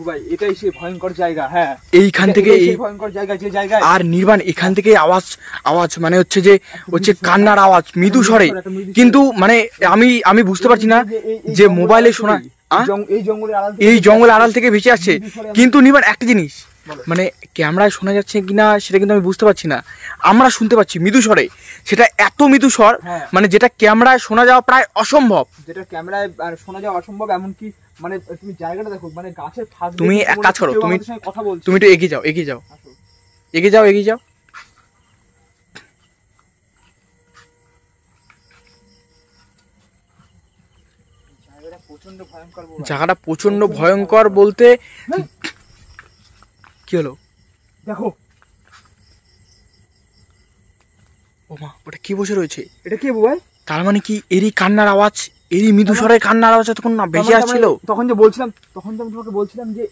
ভাই এটাই সেই ভয়ঙ্কর জায়গা। হ্যাঁ, এইখান থেকে এই ভয়ঙ্কর জায়গা, যে জায়গায় আর নির্বাণ এখান থেকে আওয়াজ মানে হচ্ছে যে কান্নার আওয়াজ মৃদু স্বরে, কিন্তু মানে আমি বুঝতে পারছি না যে মোবাইলে শোনা এই জঙ্গলের আড়াল থেকে ভেসে আসছে। কিন্তু নির্বাণ একটা জিনিস, মানে ক্যামেরায় শোনা যাচ্ছে কিনা সেটা কিন্তু আমি বুঝতে পারছি না, আমরা শুনতে পাচ্ছি মৃদু স্বরে, সেটা এত মৃদু স্বর মানে যেটা ক্যামেরায় শোনা যাওয়া প্রায় অসম্ভব, যেটা ক্যামেরায় শোনা যাওয়া অসম্ভব। এমনকি মানে তুমি জায়গাটা দেখো, মানে গাছের ফাঁক। তুমি এক কাজ করো, তুমি একটু এগিয়ে যাও এগিয়ে যাও। জায়গাটা প্রচন্ড ভয়ঙ্কর বলতে কি হলো দেখো, ও মা ওটা কি বসে রয়েছে? এটা কি ভাই? তার মানে কি এরই কান্নার আওয়াজ, এরই মৃদু স্বরের কান্নার আওয়াজ তখন না ভেসে আসছিল? তখন যে আমি তোমাকে বলছিলাম যে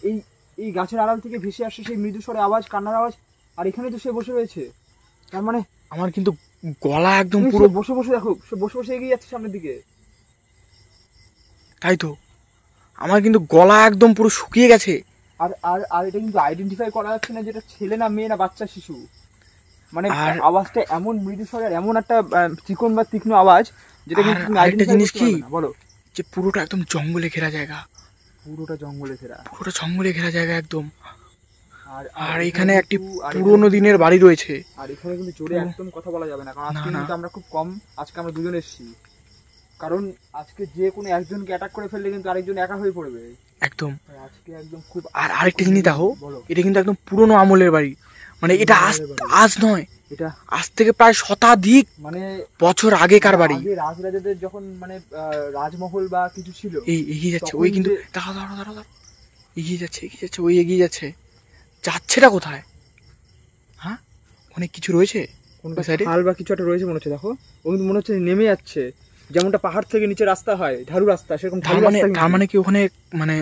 এই গাছের আড়াল থেকে ভেসে আসছে সেই মৃদু স্বরে আওয়াজ, কান্নার আওয়াজ, আর এখানে তো সে বসে রয়েছে। তার মানে আমার কিন্তু গলা একদম পুরো বসে দেখো, সে বসে এগিয়ে যাচ্ছে সামনের দিকে। তাই তো, আমার কিন্তু গলা একদম পুরো শুকিয়ে গেছে। আর আর আর এটা কিন্তু আইডেন্টিফাই করা যাচ্ছে না যেটা ছেলে না মেয়ে না বাচ্চা শিশু। মানে আওয়াজটা এমন মৃদু স্বরের, এমন একটা চিকন বা তীক্ষ্ণ আওয়াজ যেটা কিন্তু তুমি আইডেন্টিফাই জিনিস কি বলো, যে পুরোটা একদম জঙ্গলে ঘেরা জায়গা, পুরোটা জঙ্গলে ঘেরা জায়গা একদম। আর এখানে একটি পুরোনো দিনের বাড়ি রয়েছে। আর এখানে কিন্তু জোরে একদম কথা বলা যাবে না, কারণ আজকে কিন্তু আমরা খুব কম, আজকে আমরা দুজন এসেছি। কারণ আজকে যে কোনো একজনকে অ্যাটাক করে ফেললে কিন্তু আরেকজন একা হয়ে পড়বে একদম। আজকে একদম খুব। আর আরেকটা জিনিস দেখো, এটা কিন্তু একদম পুরোনো আমলের বাড়ি, মানে এটা আজ নয়, এটা আজ থেকে প্রায় শতাধিক মানে বছর আগেকার বাড়ি। রাজরাজাদের যখন মানে রাজমহল বা কিছু ছিল। এই এগিয়ে যাচ্ছে ওই, কিন্তু দাঁড়াও এগিয়ে যাচ্ছে ওই এগিয়ে যাচ্ছে, যাচ্ছেটা কোথায়? হ্যাঁ, অনেক কিছু রয়েছে কোন সাইডে, খাল বা কিছু একটা রয়েছে মনে হচ্ছে। দেখো ও কিন্তু মনে হচ্ছে নেমে যাচ্ছে, যেমনটা পাহাড় থেকে নিচে রাস্তা হয় ঢালু রাস্তা, সেরকম তার মানে কি ওখানে মানে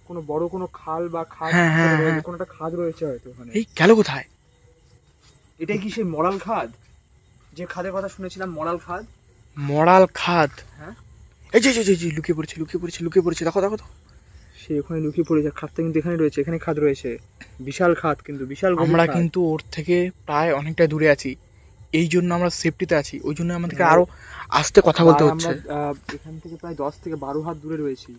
কোনো বড় কোনো খাল বা খাদ, কোনো একটা খাদ রয়েছে হয়তো ওখানে। এই গেল কোথায়? এটাই কি সেই মরাল খাদ, যে খাদের কথা শুনেছিলাম, মরাল খাদ? হ্যাঁ, এই যে লুকিয়ে পড়েছে দেখো সে ওখানে লুকিয়ে পড়েছে। খাদটা কিন্তু এখানে রয়েছে, এখানে খাদ রয়েছে, বিশাল খাদ, কিন্তু বিশাল। আমরা কিন্তু ওর থেকে প্রায় অনেকটা দূরে আছি, এই জন্য আমরা সেফটিতে আছি, ওই জন্য আমাদেরকে আরো আস্তে কথা বলতে হচ্ছে। এখান থেকে প্রায় 10 থেকে 12 হাত দূরে রয়েছি,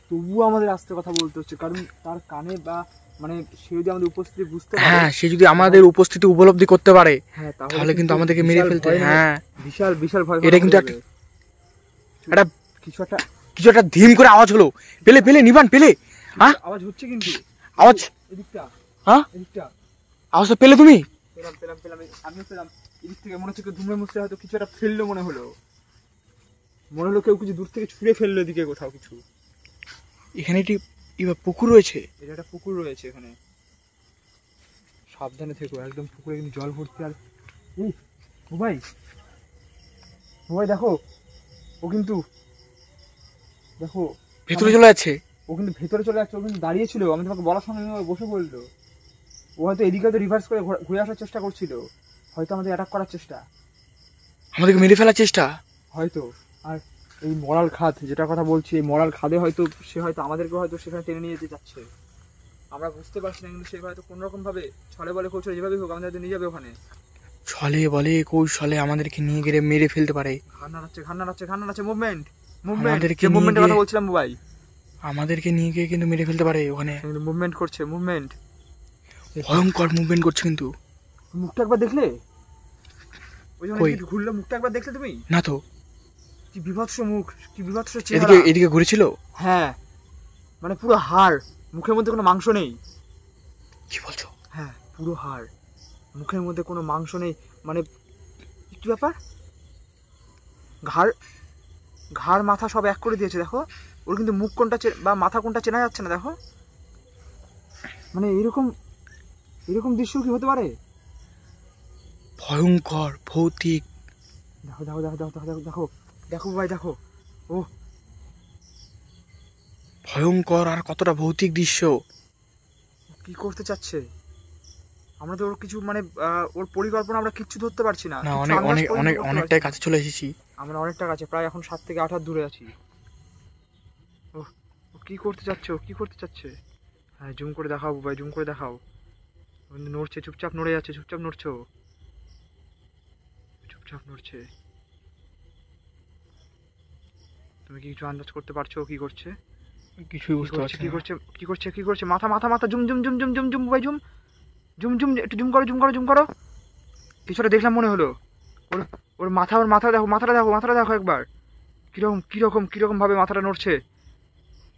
তবুও আমাদের আস্তে কথা বলতে হচ্ছে, কারণ তার কানে বা মানে সে যদি আমাদের উপস্থিতি বুঝতে পারে, হ্যাঁ, সে যদি আমাদের উপস্থিতি উপলব্ধি করতে পারে, তাহলে কিন্তু আমাদেরকে মেরে ফেলতে। হ্যাঁ, বিশাল ভয়। এটা কিন্তু একটা কিছু একটা ধিম করে আওয়াজ হলো, পেলে নিবান পেলে। হ্যাঁ, আওয়াজ হচ্ছে, কিন্তু আওয়াজ এদিকটা, হ্যাঁ এদিকটা আওয়াজটা পেলে তুমি? পেলাম, আমিও পেলাম। এদিক থেকে মনে হচ্ছে কেউ ধুমড়ে মুছড়ে হয়তো কিছু একটা ফেললো, মনে হলো কেউ কিছু দূর থেকে ছুঁড়ে ফেললো এদিকে কোথাও কিছু। এখানে একটি পুকুর রয়েছে, এটা একটা পুকুর রয়েছে এখানে, সাবধানে থেকো একদম, পুকুরে কিন্তু জল ভর্তি। আর ও ভাই দেখো, ও কিন্তু দেখো ভেতরে চলে যাচ্ছে, ও কিন্তু দাঁড়িয়ে ছিল, আমি তোমাকে বলার সঙ্গে বসে পড়লো। ও হয়তো এদিকে হয়তো রিভার্স করে ঘুরে আসার চেষ্টা করছিল, হয়তো আমাদের অ্যাটাক করার চেষ্টা, আমাদেরকে মেরে ফেলার চেষ্টা হয়তো। আর এই মরাল খাদ যেটা কথা বলছি, এই মরাল খাদে হয়তো সে হয়তো আমাদেরকে হয়তো সেখানে টেনে নিয়ে যেতে যাচ্ছে, আমরা বুঝতে পারছি না, কিন্তু সে হয়তো কোনো রকম ভাবে ছলে বলে কৌশলে যেভাবে হোক আমাদের হয়তো নিয়ে যাবে ওখানে। ছলে বলে কৌশলে আমাদেরকে নিয়ে গিয়ে মেরে ফেলতে পারে। ঘাড় নাড়াচ্ছে, মুভমেন্ট কথা বলছিলাম ভাই, আমাদেরকে নিয়ে গিয়ে কিন্তু মেরে ফেলতে পারে ওখানে। মুভমেন্ট করছে, ভয়ঙ্কর মুভমেন্ট করছে। কিন্তু মুখটা একবার দেখলে, ওই জন্য ঘুরলো, মুখটা একবার দেখলে তুমি? না তো, কি বিভৎস মুখ, কি বিভৎস চেহারা। এদিকে ঘুরেছিল। হ্যাঁ, মানে পুরো হাড়, মুখের মধ্যে কোনো মাংস নেই। কি বলছো? হ্যাঁ, পুরো হাড়, মুখের মধ্যে কোনো মাংস নেই। মানে কি ব্যাপার, ঘাড় মাথা সব এক করে দিয়েছে। দেখো ওর কিন্তু মুখ কোনটা বা মাথা কোনটা চেনা যাচ্ছে না। দেখো, মানে এরকম দৃশ্য কি হতে পারে? ভয়ঙ্কর ভৌতিক। দেখো ভাই, দেখো ও ভয়ঙ্কর আর কতটা ভৌতিক দৃশ্য। কি করতে চাচ্ছে? আমরা তো ওর কিছু মানে ওর পরিকল্পনা আমরা কিচ্ছু ধরতে পারছি না। অনেকটাই কাছে চলে এসেছি আমরা, অনেকটা কাছে, প্রায় এখন 7 থেকে 8 হাত দূরে আছি। ও কি করতে চাচ্ছে? হ্যাঁ জুম করে দেখাও ভাই, জুম করে দেখাও। ও কিন্তু নড়ছে, চুপচাপ নড়ে যাচ্ছে, চুপচাপ নড়ছে ও। চুপচাপ নড়ছে। তুমি কি কিছু আন্দাজ করতে পারছো ও কি করছে? কিছুই বুঝতে পারছি কি না। করছে কি করছে কি করছে? মাথা মাথা মাথা, zoom zoom zoom zoom zoom zoom ভাই, জুম জুম জুম, একটু জুম করো, জুম করো, জুম করো। কিছুটা দেখলাম মনে হলো। ওর ওর মাথা দেখো, মাথাটা দেখো, মাথাটা দেখো একবার। কিরকম ভাবে মাথাটা নড়ছে।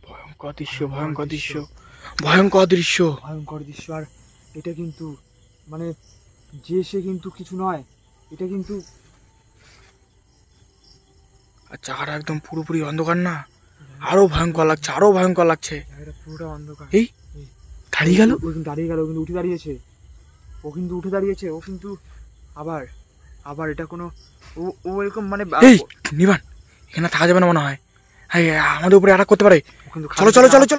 ভয়ঙ্কর দৃশ্য, ভয়ঙ্কর দৃশ্য, ভয়ঙ্কর দৃশ্য। ভয়ঙ্কর দৃশ্য। আর এটা কিন্তু মানে যে সে কিন্তু কিছু নয়, এটা কিন্তু আর চার একদম পুরোপুরি অন্ধকার না, আরো ভয়ঙ্কর লাগছে, আরো ভয়ঙ্কর লাগছে। জায়গাটা পুরোটা অন্ধকার। এই দাঁড়িয়ে গেল। ও কিন্তু দাঁড়িয়ে গেল, ও কিন্তু উঠে দাঁড়িয়েছে, ও কিন্তু উঠে দাঁড়িয়েছে, ও কিন্তু আবার আবার এটা কোনো ও ও এরকম মানে এই নিবান, এখানে থাকা যাবে না মনে হয়। হ্যাঁ, আমাদের উপরে অ্যাটাক করতে পারে। ও কিন্তু চলো চলো চলো চলো।